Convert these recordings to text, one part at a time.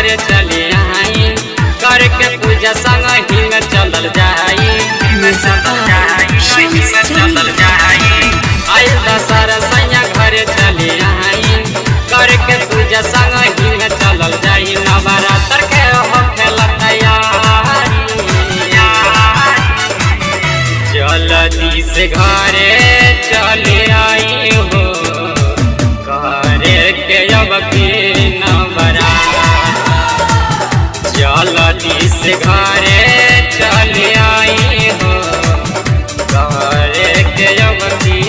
घरे चले आई करके पूजा संग हिंग चलल जाई आई दशहरा सैया घरे चले आई करके पूजा संग हिंग चलल जाई नवरात्र के हो खेला तैयारी जल्दी से घरे चले आई हो घरे के अब की जल्दी से घरे चले आई हो घरे के अब की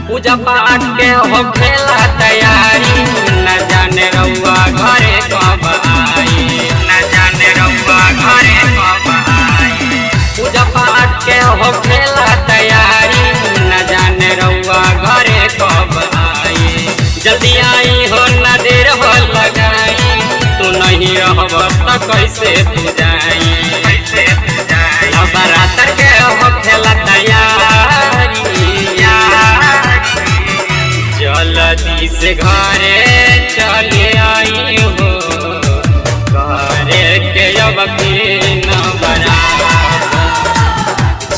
पूजा पाठ के हो खेला तैयारी न जाने रउआ घरे कब आई न जाने रउआ घरे कब आई पूजा पाठ के हो खेला तैयारी न जाने रउआ घरे कब आई जल्दी आई हो न देर हो लगाई तू नहीं रहब तो कैसे तू जाई नवरात्र के हो खेला तैयारी जल्दी से घरे चले आई हो घरे के अब की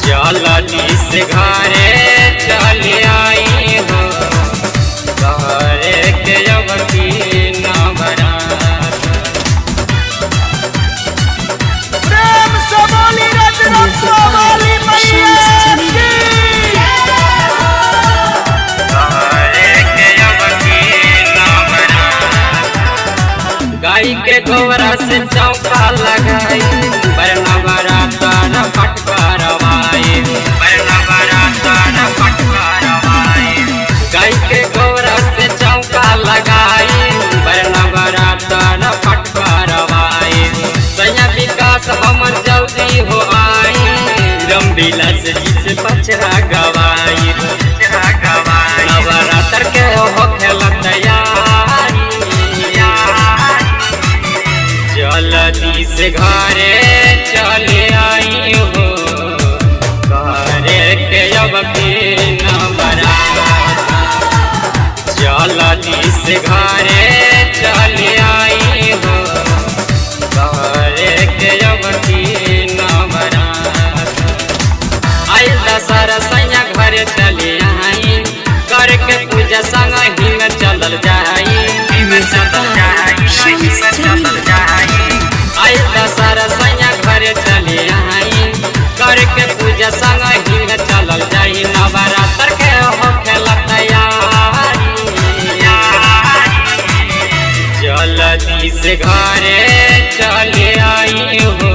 जल्दी से घरे चले आई हो घरे के अब की प्रेम से बोली रजरप्पा वाली मैया गाई के गोबरा से चौका लगाई बरनवरात्र पटकारवाई गाई के गोबरा से चौका लगाई बरनवरात्र पटकारवाई सैया विकास हमर जल्दी हो आई रमबिलास जी से पचरा गवाई नवरात्र के हो खेला तैयारी जल्दी से घरे चले आई हो घरे के अब की जल्दी से घरे चले आई हो घरे के अब की आई दशहरा सैया घरे चले आई करके पूजा संग हिंग चलल जाई आई दशहरा सैया घरे चले आई करके पूजा संग हिंग चलल जाई नवरात्र के हो खेला तैयारी जल्दी से घरे चले आई हो